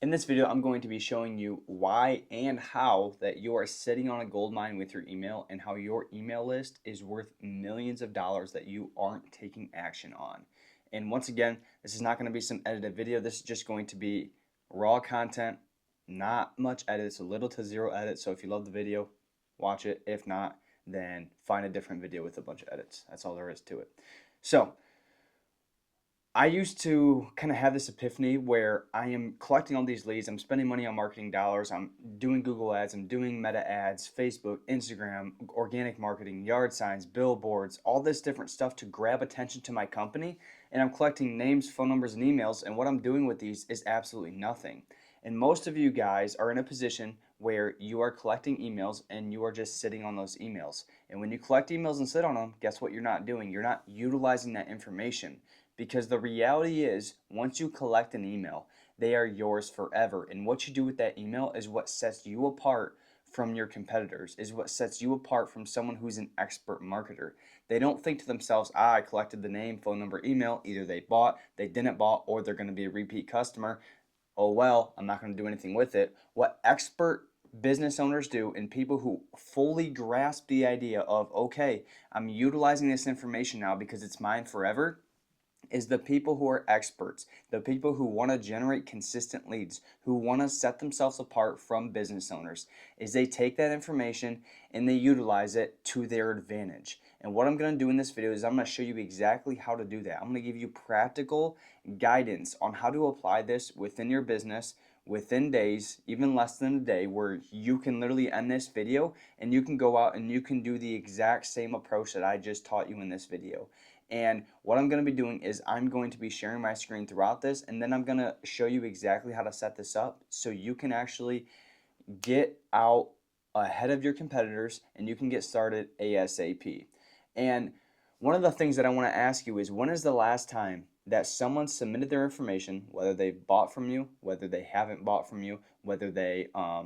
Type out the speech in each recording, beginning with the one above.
In this video, I'm going to be showing you why and how that you are sitting on a gold mine with your email and how your email list is worth millions of dollars that you aren't taking action on. And once again, this is not going to be some edited video. This is just going to be raw content, not much edits, a little to zero edits. So if you love the video, watch it. If not, then find a different video with a bunch of edits. That's all there is to it. So I used to kind of have this epiphany where I am collecting all these leads. I'm spending money on marketing dollars. I'm doing Google ads. I'm doing meta ads, Facebook, Instagram, organic marketing, yard signs, billboards, all this different stuff to grab attention to my company. And I'm collecting names, phone numbers, and emails. And what I'm doing with these is absolutely nothing. And most of you guys are in a position where you are collecting emails and you are just sitting on those emails. And when you collect emails and sit on them, guess what you're not doing? You're not utilizing that information. Because the reality is, once you collect an email, they are yours forever. And what you do with that email is what sets you apart from your competitors, is what sets you apart from someone who's an expert marketer. They don't think to themselves, I collected the name, phone number, email. Either they bought, they didn't bought, or they're going to be a repeat customer. Oh well, I'm not going to do anything with it. What expert business owners do, and people who fully grasp the idea of, okay, I'm utilizing this information now because it's mine forever, is the people who are experts, the people who want to generate consistent leads, who want to set themselves apart from business owners, is they take that information and they utilize it to their advantage. And what I'm going to do in this video is I'm going to show you exactly how to do that. I'm going to give you practical guidance on how to apply this within your business within days, even less than a day, where you can literally end this video and you can go out and you can do the exact same approach that I just taught you in this video. And what I'm going to be doing is I'm going to be sharing my screen throughout this, and then I'm going to show you exactly how to set this up so you can actually get out ahead of your competitors and you can get started ASAP. And one of the things that I want to ask you is, when is the last time that someone submitted their information, whether they bought from you, whether they haven't bought from you, whether they are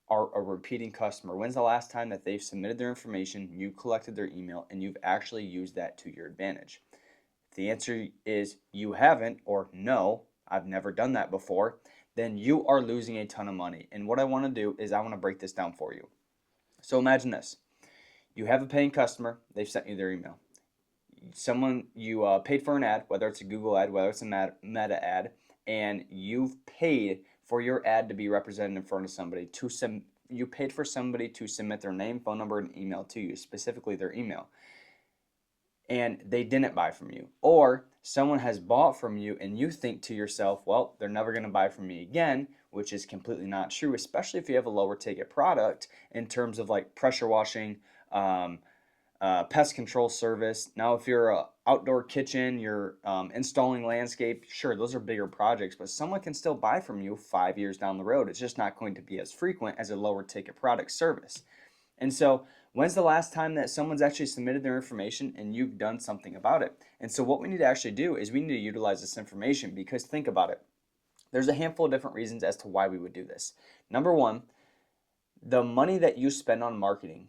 a repeating customer? When's the last time that they've submitted their information, you collected their email, and you've actually used that to your advantage? If the answer is you haven't, or no, I've never done that before, then you are losing a ton of money. And what I want to do is I want to break this down for you. So imagine this. You have a paying customer, they've sent you their email. Someone, you paid for an ad, whether it's a Google ad, whether it's a meta ad, and you've paid for your ad to be represented in front of somebody. You paid for somebody to submit their name, phone number, and email to you, specifically their email, and they didn't buy from you. Or someone has bought from you and you think to yourself, well, they're never going to buy from me again, which is completely not true, especially if you have a lower ticket product in terms of like pressure washing, pest control service. Now, if you're a outdoor kitchen, you're installing landscape, sure, those are bigger projects, but someone can still buy from you 5 years down the road. It's just not going to be as frequent as a lower ticket product service. And so, when's the last time that someone's actually submitted their information and you've done something about it? And so, what we need to actually do is we need to utilize this information, because think about it. There's a handful of different reasons as to why we would do this. Number one, the money that you spend on marketing,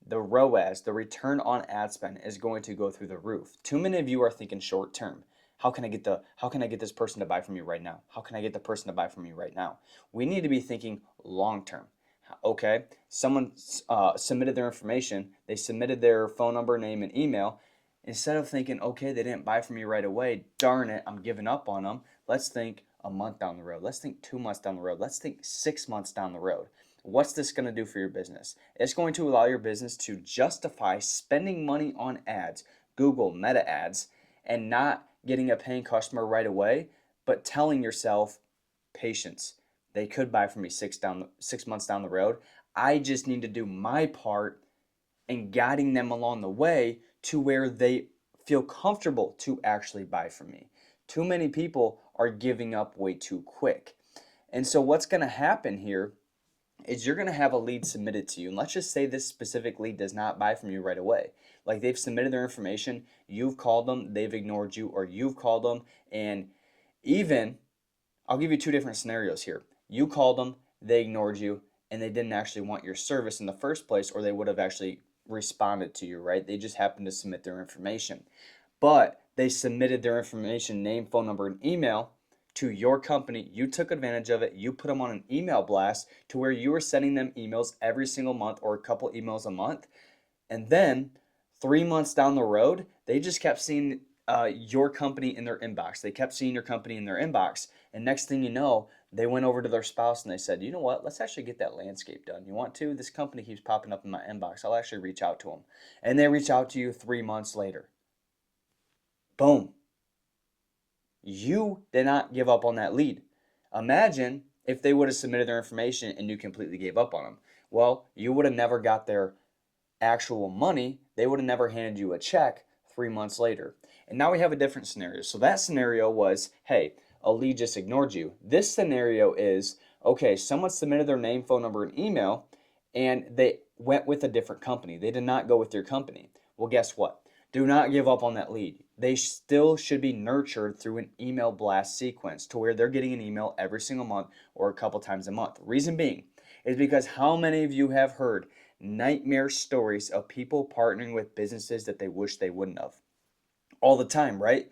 the ROAS, the return on ad spend, is going to go through the roof. Too many of you are thinking short term. How can I get this person to buy from you right now? How can I get the person to buy from you right now? We need to be thinking long term. Okay, someone submitted their information, they submitted their phone number, name, and email. Instead of thinking, okay, they didn't buy from me right away, darn it, I'm giving up on them. Let's think a month down the road. Let's think 2 months down the road. Let's think 6 months down the road. What's this going to do for your business? It's going to allow your business to justify spending money on ads, Google meta ads, and not getting a paying customer right away, but telling yourself, patience. They could buy from me 6 months down the road. I just need to do my part in guiding them along the way to where they feel comfortable to actually buy from me. Too many people are giving up way too quick. And so what's going to happen here is you're going to have a lead submitted to you. And let's just say this specific lead does not buy from you right away. Like, they've submitted their information, you've called them, they've ignored you, or you've called them. And even, I'll give you two different scenarios here. You called them, they ignored you, and they didn't actually want your service in the first place, or they would have actually responded to you, right? They just happened to submit their information. But they submitted their information, name, phone number, and email to your company. You took advantage of it. You put them on an email blast to where you were sending them emails every single month or a couple emails a month. And then 3 months down the road, they just kept seeing your company in their inbox. They kept seeing your company in their inbox. And next thing you know, they went over to their spouse and they said, you know what, let's actually get that landscape done. You want to? This company keeps popping up in my inbox. I'll actually reach out to them. And they reach out to you 3 months later. Boom. You did not give up on that lead. Imagine if they would have submitted their information and you completely gave up on them. Well, you would have never got their actual money. They would have never handed you a check 3 months later. And now we have a different scenario. So that scenario was, hey, a lead just ignored you. This scenario is, okay, someone submitted their name, phone number, and email, and they went with a different company. They did not go with your company. Well, guess what? Do not give up on that lead. They still should be nurtured through an email blast sequence to where they're getting an email every single month or a couple times a month. Reason being is because how many of you have heard nightmare stories of people partnering with businesses that they wish they wouldn't have? All the time, right?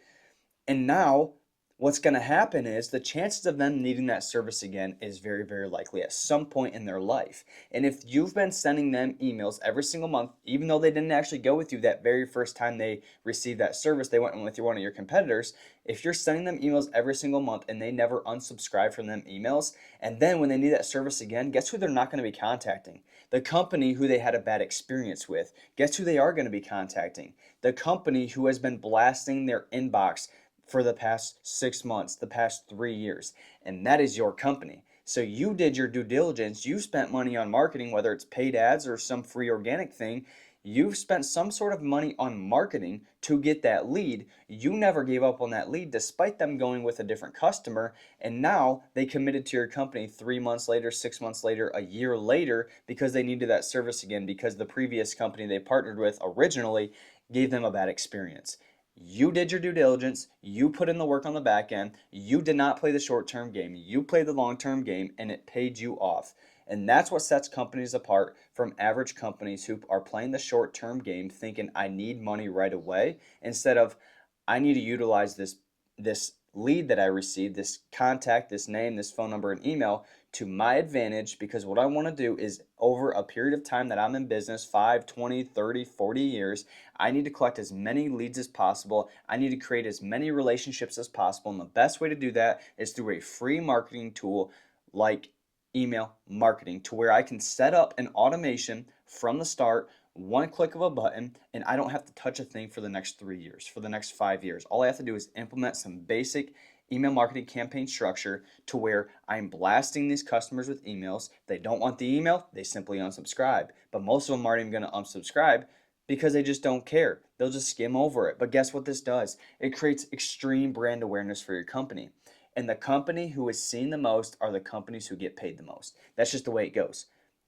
And now what's going to happen is the chances of them needing that service again is very, very likely at some point in their life. And if you've been sending them emails every single month, even though they didn't actually go with you that very first time they received that service, they went with one of your competitors. If you're sending them emails every single month and they never unsubscribe from them emails, and then when they need that service again, guess who they're not going to be contacting? The company who they had a bad experience with. Guess who they are going to be contacting? The company who has been blasting their inbox for the past 6 months, the past 3 years, and that is your company. So you did your due diligence. You spent money on marketing, whether it's paid ads or some free organic thing. You've spent some sort of money on marketing to get that lead. You never gave up on that lead despite them going with a different customer. And now they committed to your company 3 months later, 6 months later, a year later because they needed that service again because the previous company they partnered with originally gave them a bad experience. You did your due diligence, you put in the work on the back end, you did not play the short-term game, you played the long-term game, and it paid you off. And that's what sets companies apart from average companies who are playing the short-term game thinking I need money right away instead of I need to utilize this lead that I received, this contact, this name, this phone number, and email to my advantage because what I want to do is over a period of time that I'm in business, 5, 20, 30, 40 years, I need to collect as many leads as possible. I need to create as many relationships as possible. And the best way to do that is through a free marketing tool like email marketing to where I can set up an automation from the start, one click of a button, and I don't have to touch a thing for the next 3 years, for the next 5 years. All I have to do is implement some basic email marketing campaign structure to where I'm blasting these customers with emails. They don't want the email, they simply unsubscribe. But most of them aren't even going to unsubscribe because they just don't care. They'll just skim over it. But guess what this does? It creates extreme brand awareness for your company. And the company who is seen the most are the companies who get paid the most. That's just the way it goes.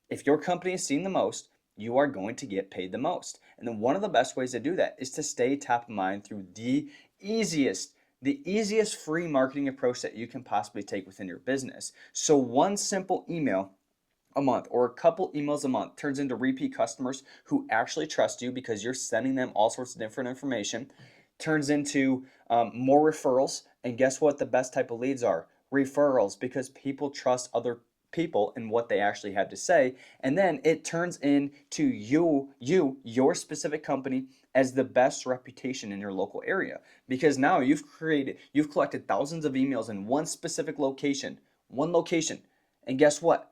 If your company is seen the most, you are going to get paid the most. And then one of the best ways to do that is to stay top of mind through easiest the easiest free marketing approach that you can possibly take within your business. So one simple email a month or a couple emails a month turns into repeat customers who actually trust you because you're sending them all sorts of different information, turns into more referrals. And guess what the best type of leads are? Referrals, because people trust other people and what they actually have to say. And then it turns into your specific company as the best reputation in your local area. Because now you've collected thousands of emails in one specific location, one location. And guess what?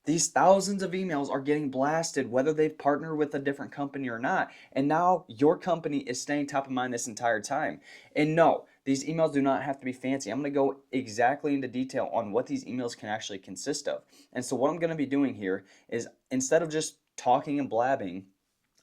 These thousands of emails are getting blasted whether they've partnered with a different company or not. And now your company is staying top of mind this entire time. And no, these emails do not have to be fancy. I'm going to go exactly into detail on what these emails can actually consist of. And so what I'm going to be doing here is instead of just talking and blabbing,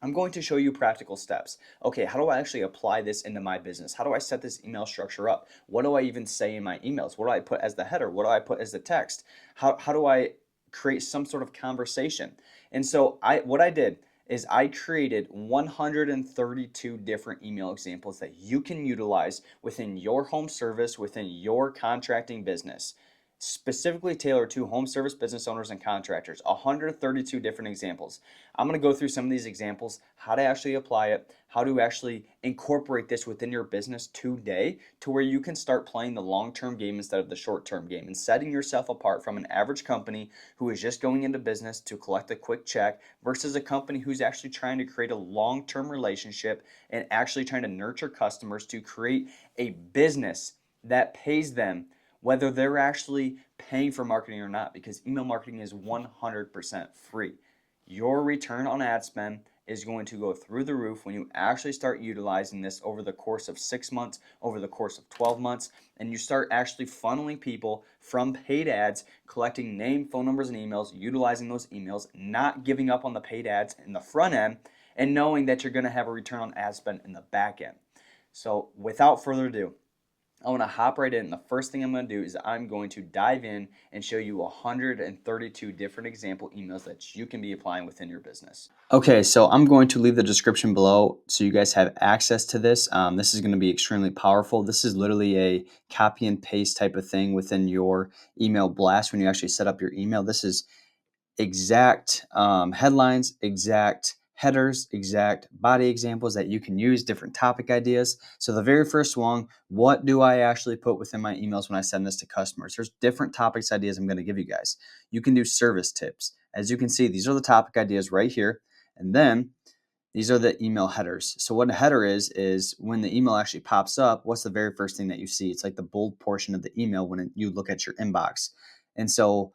I'm going to show you practical steps. Okay, how do I actually apply this into my business? How do I set this email structure up? What do I even say in my emails? What do I put as the header? What do I put as the text? How do I create some sort of conversation? And so what I did is I created 132 different email examples that you can utilize within your home service, within your contracting business. specifically tailored to home service business owners and contractors. 132 different examples. I'm going to go through some of these examples, how to actually apply it, how to actually incorporate this within your business today to where you can start playing the long-term game instead of the short-term game and setting yourself apart from an average company who is just going into business to collect a quick check versus a company who's actually trying to create a long-term relationship and actually trying to nurture customers to create a business that pays them whether they're actually paying for marketing or not, because email marketing is 100% free. Your return on ad spend is going to go through the roof when you actually start utilizing this over the course of 6 months, over the course of 12 months, and you start actually funneling people from paid ads, collecting name, phone numbers, and emails, utilizing those emails, not giving up on the paid ads in the front end, and knowing that you're going to have a return on ad spend in the back end. So without further ado, I want to hop right in. The first thing I'm going to do is I'm going to dive in and show you 132 different example emails that you can be applying within your business. Okay, so I'm going to leave the description below so you guys have access to this. This is going to be extremely powerful. This is literally a copy and paste type of thing within your email blast when you actually set up your email. This is exact headlines, exact headers, exact body examples that you can use, different topic ideas. So the very first one, what do I actually put within my emails when I send this to customers? There's different topics ideas I'm going to give you guys. You can do service tips. As you can see, these are the topic ideas right here. And then these are the email headers. So what a header is when the email actually pops up, what's the very first thing that you see? It's like the bold portion of the email when you look at your inbox. And so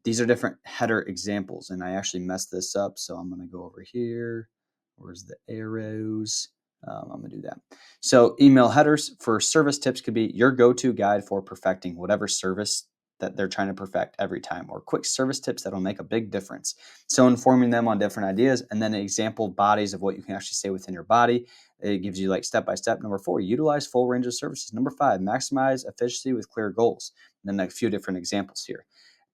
these are different header examples. And I actually messed this up. So I'm going to go over here. Where's the arrows? I'm going to do that. So email headers for service tips could be your go-to guide for perfecting whatever service that they're trying to perfect every time, or quick service tips that'll make a big difference. So informing them on different ideas, and then example bodies of what you can actually say within your body. It gives you like step-by-step. Number 4, utilize full range of services. Number 5, maximize efficiency with clear goals. And then a few different examples here.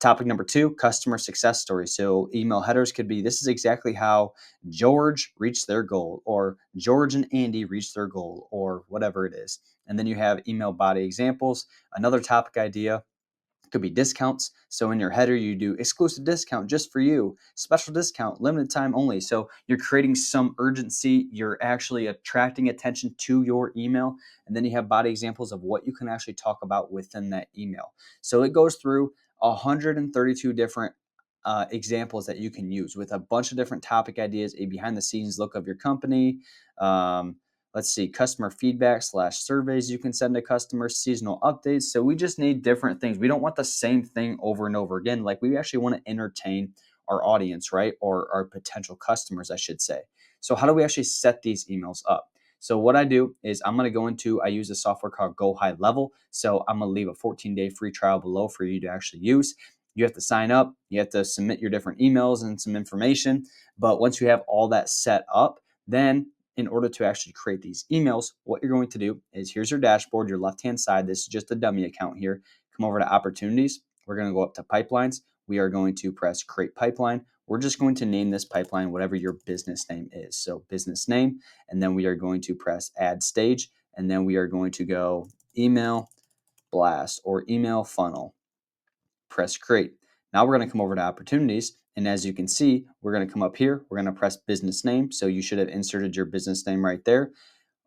Topic number 2, customer success stories. So email headers could be, this is exactly how George reached their goal, or George and Andy reached their goal, or whatever it is. And then you have email body examples. Another topic idea could be discounts. So in your header, you do exclusive discount just for you, special discount, limited time only. So you're creating some urgency. You're actually attracting attention to your email. And then you have body examples of what you can actually talk about within that email. So it goes through 132 different examples that you can use with a bunch of different topic ideas, a behind the scenes look of your company. Let's see, customer feedback / surveys you can send to customers, seasonal updates. So we just need different things. We don't want the same thing over and over again. Like, we actually want to entertain our audience, right? Or our potential customers, I should say. So how do we actually set these emails up? So what I do is I use a software called Go High Level. So I'm going to leave a 14-day free trial below for you to actually use. You have to sign up. You have to submit your different emails and some information. But once you have all that set up, then in order to actually create these emails, what you're going to do is, here's your dashboard, your left-hand side. This is just a dummy account here. Come over to opportunities. We're going to go up to pipelines. We are going to press create pipeline. We're just going to name this pipeline whatever your business name is. So business name, and then we are going to press add stage, and then we are going to go email blast or email funnel. Press create. Now we're going to come over to opportunities. And as you can see, we're going to come up here. We're going to press business name. So you should have inserted your business name right there.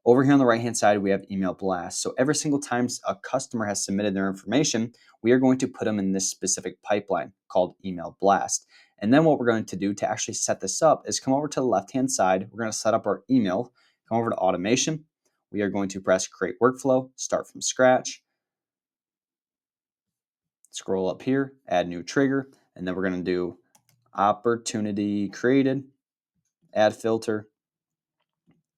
Over here on the right-hand side, we have email blast. So every single time a customer has submitted their information, we are going to put them in this specific pipeline called email blast. And then what we're going to do to actually set this up is come over to the left-hand side. We're going to set up our email. Come over to automation. We are going to press create workflow, start from scratch. Scroll up here, add new trigger, and then we're going to do opportunity created, add filter,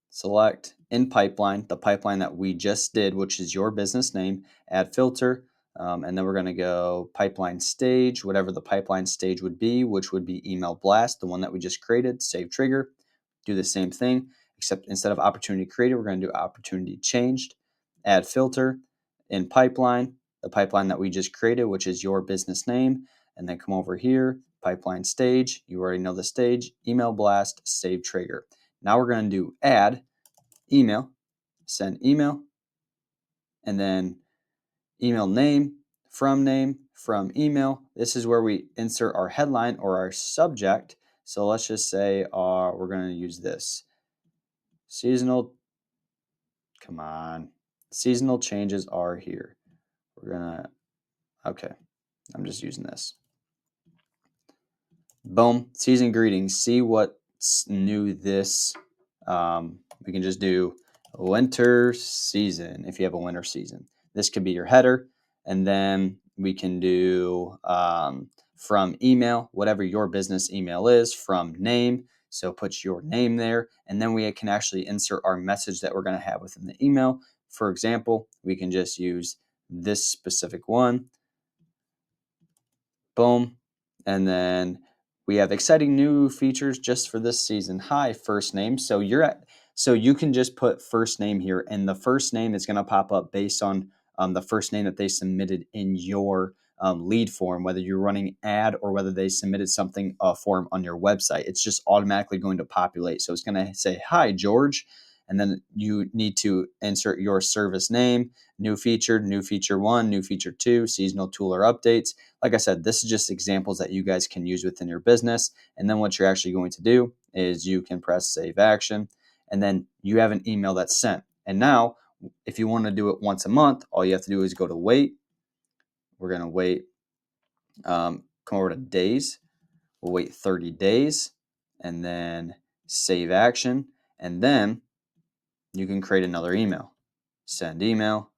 select in pipeline, the pipeline that we just did, which is your business name, add filter, and then we're going to go pipeline stage, whatever the pipeline stage would be, which would be email blast, the one that we just created, save trigger, do the same thing, except instead of opportunity created, we're going to do opportunity changed, add filter, in pipeline, the pipeline that we just created, which is your business name, and then come over here, pipeline stage, you already know the stage, email blast, save trigger. Now we're going to do add email, send email, and then email name, from name, from email. This is where we insert our headline or our subject. So let's just say we're going to use this. Seasonal, come on. Seasonal changes are here. We're going to, okay, I'm just using this. Boom, season greetings. See what's new this. We can just do winter season if you have a winter season. This could be your header. And then we can do from email, whatever your business email is, from name. So put your name there. And then we can actually insert our message that we're going to have within the email. For example, we can just use this specific one. Boom. And then we have exciting new features just for this season. Hi, first name. So you can just put first name here, and the first name is going to pop up based on the first name that they submitted in your lead form, whether you're running ad or whether they submitted something form on your website. It's just automatically going to populate. So it's going to say, hi, George. And then you need to insert your service name, new feature 1, new feature 2, seasonal tool or updates. Like I said, this is just examples that you guys can use within your business. And then what you're actually going to do is you can press save action, and then you have an email that's sent. And now, if you want to do it once a month, all you have to do is go to wait. We're going to wait, come over to days. We'll wait 30 days, and then save action. And then you can create another email. Send email,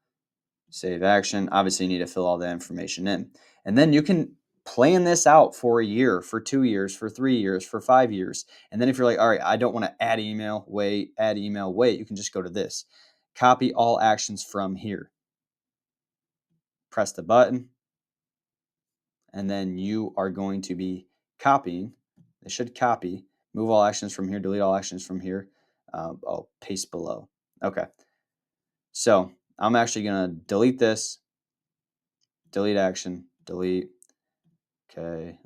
save action. Obviously, you need to fill all that information in. And then you can plan this out for a year, for 2 years, for 3 years, for 5 years. And then if you're like, all right, I don't want to add email, wait, you can just go to this. Copy all actions from here. Press the button. And then you are going to be copying. It should copy. Move all actions from here, delete all actions from here. Paste below. Okay. So I'm actually going to delete this. Delete action, delete. Okay,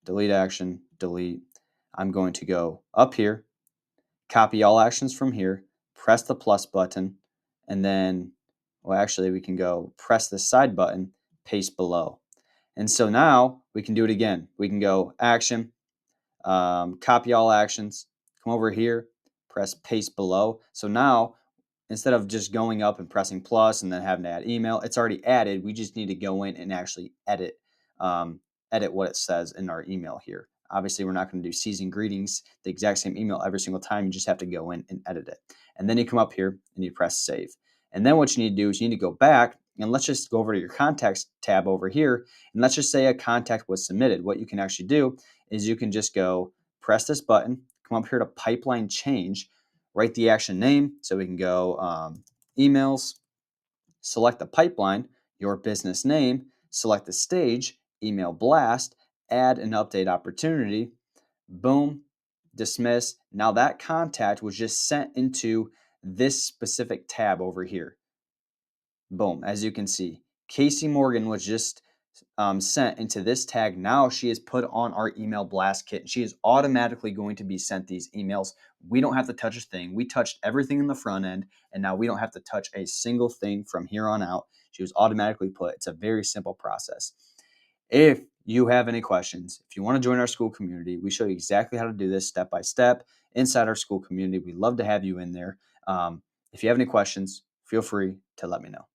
delete action, delete. I'm going to go up here, copy all actions from here, press the plus button, and then, well, actually, we can go press the side button, paste below. And so now we can do it again. We can go action, copy all actions, come over here, press paste below. So now, instead of just going up and pressing plus and then having to add email, it's already added. We just need to go in and actually edit what it says in our email here. Obviously, we're not going to do season greetings, the exact same email every single time. You just have to go in and edit it. And then you come up here and you press save. And then what you need to do is you need to go back, and let's just go over to your contacts tab over here. And let's just say a contact was submitted. What you can actually do is you can just go press this button, come up here to pipeline change, write the action name. So we can go emails, select the pipeline, your business name, select the stage, email blast, add an update opportunity, boom, dismiss. Now that contact was just sent into this specific tab over here. Boom, as you can see, Casey Morgan was just sent into this tag. Now she is put on our email blast kit. She is automatically going to be sent these emails. We don't have to touch a thing. We touched everything in the front end, and now we don't have to touch a single thing from here on out. She was automatically put. It's a very simple process. If you have any questions, if you want to join our school community, we show you exactly how to do this step by step inside our school community. We'd love to have you in there. If you have any questions, feel free to let me know.